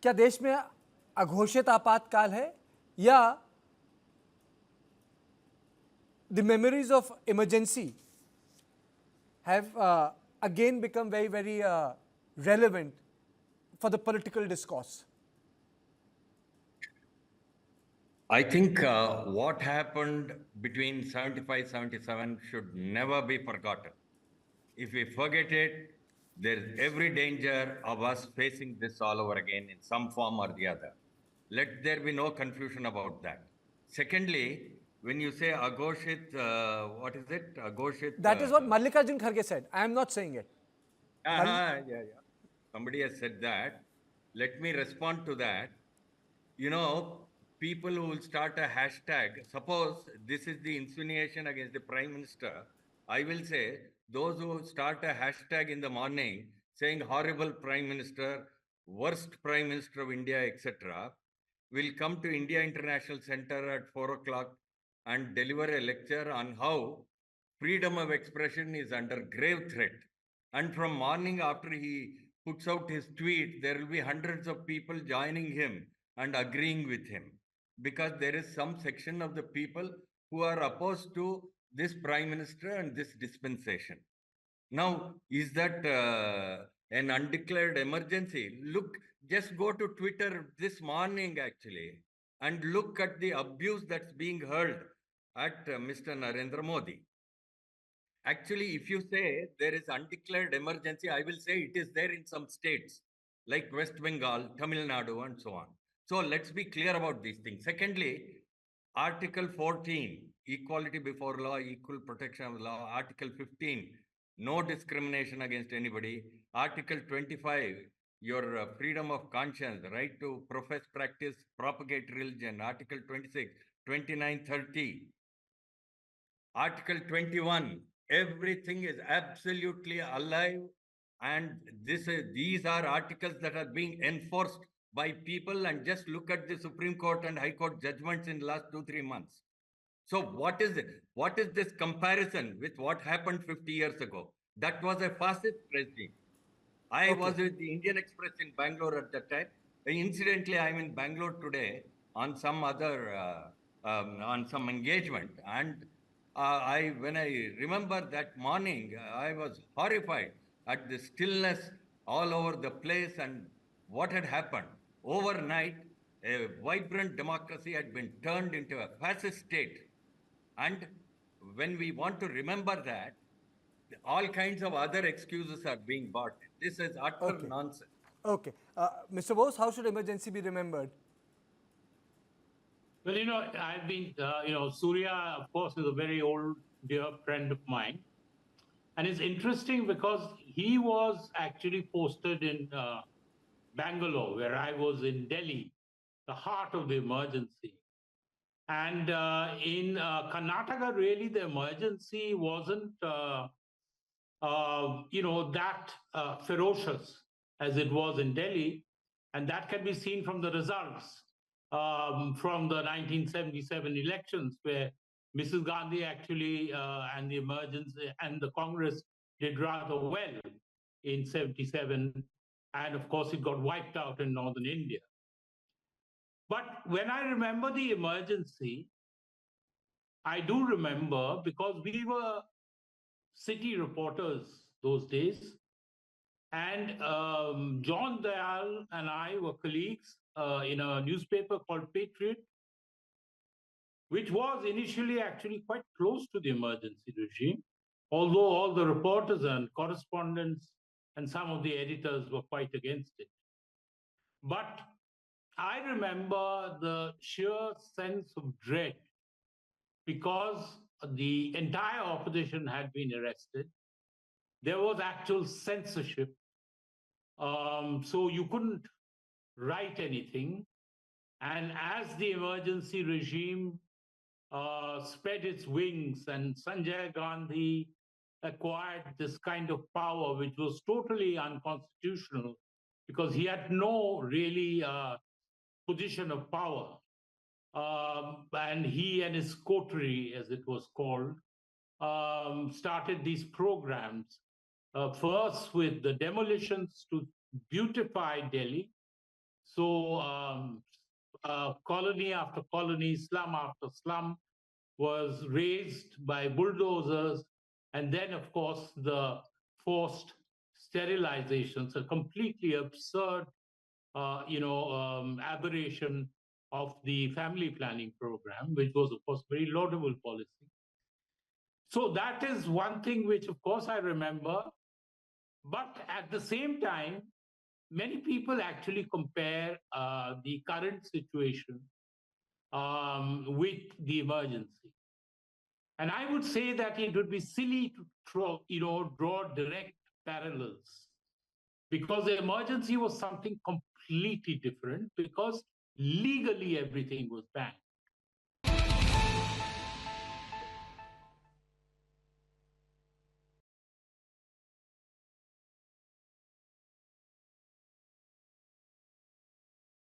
क्या देश में अघोषित आपातकाल है या the memories of emergency have again become very relevant for the political discourse? I think what happened between 75, 77 should never be forgotten. If we forget it, there's every danger of us facing this all over again in some form or the other. Let there be no confusion about that. Secondly, when you say Aghoshit, what is it? Aghoshit. That is what Mallikarjun Kharge said. I am not saying it. Yeah. Somebody has said that. Let me respond to that. You know, people who will start a hashtag, suppose this is the insinuation against the Prime Minister, I will say those who start a hashtag in the morning saying horrible Prime Minister, worst Prime Minister of India, etc., will come to India International Center at 4 o'clock and deliver a lecture on how freedom of expression is under grave threat. And from morning after he puts out his tweet, there will be hundreds of people joining him and agreeing with him, because there is some section of the people who are opposed to this Prime Minister and this dispensation. Now, is that an undeclared emergency? Look, just go to Twitter this morning actually and look at the abuse that's being hurled at Mr. Narendra Modi. Actually, if you say there is undeclared emergency, I will say it is there in some states like West Bengal, Tamil Nadu, and so on. So let's be clear about these things. Secondly, Article 14, equality before law, equal protection of the law. Article 15, no discrimination against anybody. Article 25, your freedom of conscience, right to profess, practice, propagate religion. Article 26, 29, 30. Article 21, everything is absolutely alive, and these are articles that are being enforced by people. And just look at the Supreme Court and High Court judgments in the last 2-3 months. So what is it? What is this comparison with what happened 50 years ago? That was a fascist regime. I was with the Indian Express in Bangalore at that time. Incidentally, I'm in Bangalore today on some other on some engagement, and when I remember that morning, I was horrified at the stillness all over the place and what had happened. Overnight, a vibrant democracy had been turned into a fascist state. And when we want to remember that, all kinds of other excuses are being bought. This is utter nonsense. Okay. Mr. Bose, how should emergency be remembered? Well, I've been, Surya, of course, is a very old, dear friend of mine. And it's interesting because he was actually posted in Bangalore, where I was in Delhi, the heart of the emergency. And in Karnataka, really, the emergency wasn't, that ferocious as it was in Delhi. And that can be seen from the results from the 1977 elections, where Mrs. Gandhi actually and the emergency and the Congress did rather well in 77. And of course, it got wiped out in northern India. But when I remember the emergency, I do remember, because we were city reporters those days, and John Dayal and I were colleagues in a newspaper called Patriot, which was initially actually quite close to the emergency regime, although all the reporters and correspondents and some of the editors were quite against it. But I remember the sheer sense of dread, because the entire opposition had been arrested. There was actual censorship. So you couldn't write anything. And as the emergency regime spread its wings and Sanjay Gandhi acquired this kind of power, which was totally unconstitutional, because he had no really position of power. And he and his coterie, as it was called, started these programs, first with the demolitions to beautify Delhi, So colony after colony, slum after slum was razed by bulldozers. And then, of course, the forced sterilizations, a completely absurd, aberration of the family planning program, which was, of course, very laudable policy. So that is one thing which, of course, I remember. But at the same time, many people actually compare the current situation with the emergency. And I would say that it would be silly to draw direct parallels, because the emergency was something completely different, because legally everything was banned.